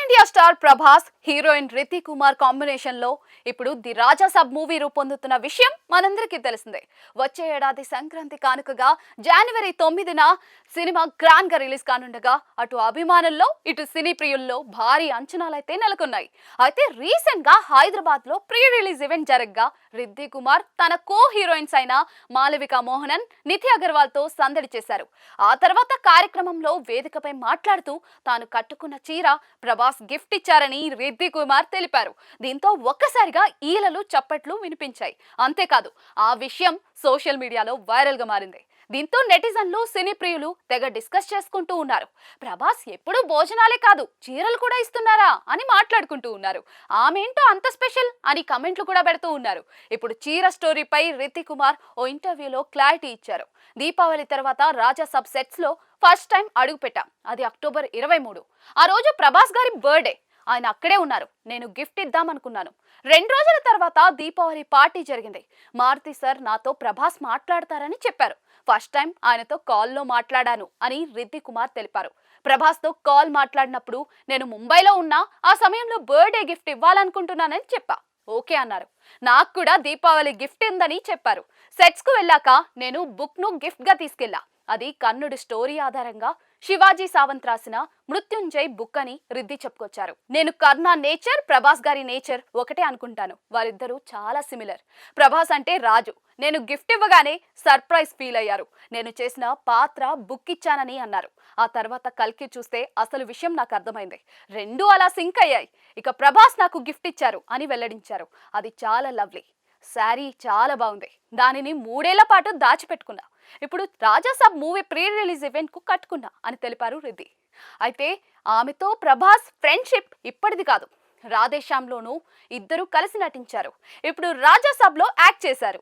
India star Prabhas heroine Riti Kumar combination లో ఇప్పుడు the Raja sub movie రూపొందుతున్న విషయం మనందరికీ తెలిసిందే. వచ్చే ఏడాది సంక్రాంతి కానుకగా జనవరి 9న సినిమా గ్రాండ్ గా రిలీజ్ కానుండగా అటు అభిమానుల్లో ఇటు సినీ ప్రియుల్లో భారీ అంచనాలైతే నెలకొన్నాయి. అయితే రీసెంట్ గా హైదరాబాద్ లో ప్రీ రిలీజ్ ఈవెంట్ జరగగా రితి కుమార్ తన కో హీరోయిన్స్ అయిన మాలవిక మోహనన్, నిధి అగర్వాల్ తో సందడి చేశారు. ఆ తర్వాత కార్యక్రమంలో వేదికపై మాట్లాడుతూ తాను కట్టుకున్న చీర ప్రభాస్ గిఫ్ట్ ఇచ్చారని రితి కుమార్ తెలిపారు. దీంతో ఒక్కసారిగా ఈలలు చప్పట్లు వినిపించాయి. అంతేకాదు ఆ విషయం సోషల్ మీడియాలో వైరల్ గా మారింది. దీంతో నెటిజన్లు, సినీ ప్రియులు తెగ డిస్కస్ చేసుకుంటూ ఉన్నారు. ప్రభాస్ ఎప్పుడు భోజనాలే కాదు చీరలు కూడా ఇస్తున్నారా అని మాట్లాడుకుంటూ ఉన్నారు. ఆమెంటో అంత స్పెషల్ అని కమెంట్లు కూడా పెడుతూ ఉన్నారు. ఇప్పుడు చీర స్టోరీపై రితి కుమార్ ఓ ఇంటర్వ్యూలో క్లారిటీ ఇచ్చారు. దీపావళి తర్వాత రాజా సబ్ సెట్స్ లో ఫస్ట్ టైం అడుగు పెట్టాం. అది అక్టోబర్ 23. ఆ రోజు ప్రభాస్ గారి బర్త్డే. ఆయన అక్కడే ఉన్నారు. నేను గిఫ్ట్ ఇద్దామనుకున్నాను. 2 రోజుల తర్వాత దీపావళి పార్టీ జరిగింది. మారుతి సార్ నాతో ప్రభాస్ మాట్లాడతారని చెప్పారు. ఫస్ట్ టైం ఆయనతో కాల్లో మాట్లాడాను అని రితి కుమార్ తెలిపారు. ప్రభాస్ తో కాల్ మాట్లాడినప్పుడు నేను ముంబైలో ఉన్నా, ఆ సమయంలో బర్త్డే గిఫ్ట్ ఇవ్వాలనుకుంటున్నానని చెప్పా. ఓకే అన్నారు. నాకు కూడా దీపావళి గిఫ్ట్ ఉందని చెప్పారు. సెట్స్ కు వెళ్ళాక నేను బుక్ ను గిఫ్ట్ గా తీసుకెళ్లా. అది కన్నుడి స్టోరీ ఆధారంగా శివాజీ సావంత్ రాసిన మృత్యుంజయ్ బుక్ అని రిద్ది చెప్పుకొచ్చారు. నేను కర్ణ నేచర్, ప్రభాస్ గారి నేచర్ ఒకటే అనుకుంటాను. వారిద్దరూ చాలా సిమిలర్. ప్రభాస్ అంటే రాజు. నేను గిఫ్ట్ ఇవ్వగానే సర్ప్రైజ్ ఫీల్ అయ్యారు. నేను చేసిన పాత్ర బుక్ ఇచ్చానని అన్నారు. ఆ తర్వాత కల్కి చూస్తే అసలు విషయం నాకు అర్థమైంది. రెండూ అలా సింక్ అయ్యాయి. ఇక ప్రభాస్ నాకు గిఫ్ట్ ఇచ్చారు అని వెల్లడించారు. అది చాలా లవ్లీ శారీ, చాలా బాగుంది. దానిని 3 ఏళ్ల పాటు దాచిపెట్టుకున్నా. ఇప్పుడు రాజా సాబ్ మూవీ ప్రీ రిలీజ్ ఈవెంట్ కు కట్టుకున్నా అని తెలిపారు రిద్ది. అయితే ఆమెతో ప్రభాస్ ఫ్రెండ్షిప్ ఇప్పటిది కాదు. రాధేశ్యామ్లోనూ ఇద్దరు కలిసి నటించారు. ఇప్పుడు రాజా సాబ్ లో యాక్ట్ చేశారు.